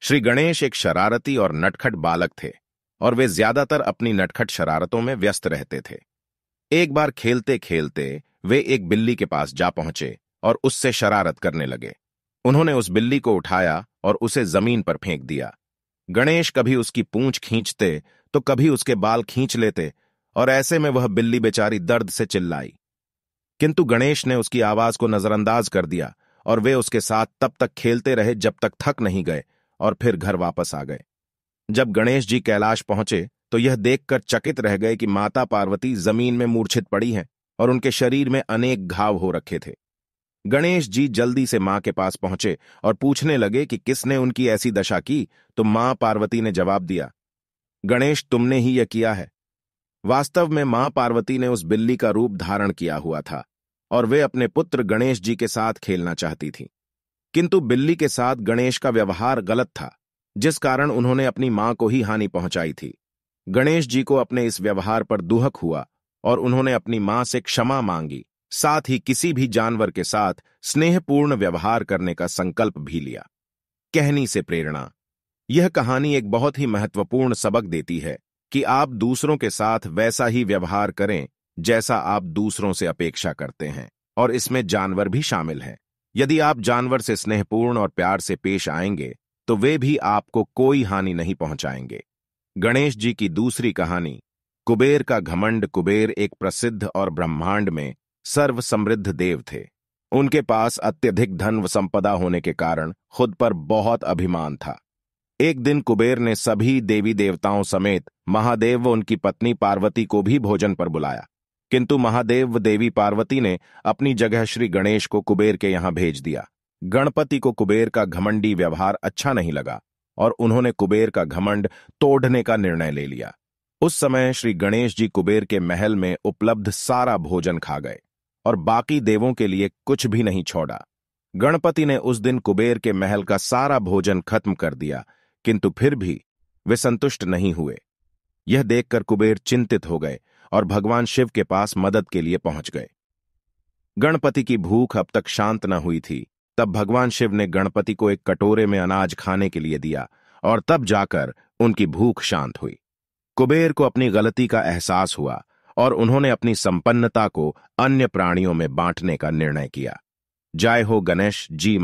श्री गणेश एक शरारती और नटखट बालक थे और वे ज्यादातर अपनी नटखट शरारतों में व्यस्त रहते थे। एक बार खेलते खेलते वे एक बिल्ली के पास जा पहुंचे और उससे शरारत करने लगे। उन्होंने उस बिल्ली को उठाया और उसे जमीन पर फेंक दिया। गणेश कभी उसकी पूंछ खींचते तो कभी उसके बाल खींच लेते और ऐसे में वह बिल्ली बेचारी दर्द से चिल्लाई, किंतु गणेश ने उसकी आवाज को नजरअंदाज कर दिया और वे उसके साथ तब तक खेलते रहे जब तक थक नहीं गए और फिर घर वापस आ गए। जब गणेश जी कैलाश पहुंचे तो यह देखकर चकित रह गए कि माता पार्वती जमीन में मूर्छित पड़ी हैं और उनके शरीर में अनेक घाव हो रखे थे। गणेश जी जल्दी से मां के पास पहुंचे और पूछने लगे कि किसने उनकी ऐसी दशा की, तो मां पार्वती ने जवाब दिया, गणेश तुमने ही यह किया है। वास्तव में मां पार्वती ने उस बिल्ली का रूप धारण किया हुआ था और वे अपने पुत्र गणेश जी के साथ खेलना चाहती थीं। किंतु बिल्ली के साथ गणेश का व्यवहार गलत था, जिस कारण उन्होंने अपनी मां को ही हानि पहुंचाई थी। गणेश जी को अपने इस व्यवहार पर दुहक हुआ और उन्होंने अपनी मां से क्षमा मांगी, साथ ही किसी भी जानवर के साथ स्नेहपूर्ण व्यवहार करने का संकल्प भी लिया। कहनी से प्रेरणा। यह कहानी एक बहुत ही महत्वपूर्ण सबक देती है कि आप दूसरों के साथ वैसा ही व्यवहार करें जैसा आप दूसरों से अपेक्षा करते हैं, और इसमें जानवर भी शामिल हैं। यदि आप जानवर से स्नेहपूर्ण और प्यार से पेश आएंगे तो वे भी आपको कोई हानि नहीं पहुंचाएंगे। गणेश जी की दूसरी कहानी, कुबेर का घमंड। कुबेर एक प्रसिद्ध और ब्रह्मांड में सर्व समृद्ध देव थे। उनके पास अत्यधिक धन व संपदा होने के कारण खुद पर बहुत अभिमान था। एक दिन कुबेर ने सभी देवी देवताओं समेत महादेव व उनकी पत्नी पार्वती को भी भोजन पर बुलाया, किंतु महादेव व देवी पार्वती ने अपनी जगह श्री गणेश को कुबेर के यहां भेज दिया। गणपति को कुबेर का घमंडी व्यवहार अच्छा नहीं लगा और उन्होंने कुबेर का घमंड तोड़ने का निर्णय ले लिया। उस समय श्री गणेश जी कुबेर के महल में उपलब्ध सारा भोजन खा गए और बाकी देवों के लिए कुछ भी नहीं छोड़ा। गणपति ने उस दिन कुबेर के महल का सारा भोजन खत्म कर दिया, किंतु फिर भी वे संतुष्ट नहीं हुए। यह देखकर कुबेर चिंतित हो गए और भगवान शिव के पास मदद के लिए पहुंच गए। गणपति की भूख अब तक शांत न हुई थी। तब भगवान शिव ने गणपति को एक कटोरे में अनाज खाने के लिए दिया और तब जाकर उनकी भूख शांत हुई। कुबेर को अपनी गलती का एहसास हुआ और उन्होंने अपनी संपन्नता को अन्य प्राणियों में बांटने का निर्णय किया। जय हो गणेश जी।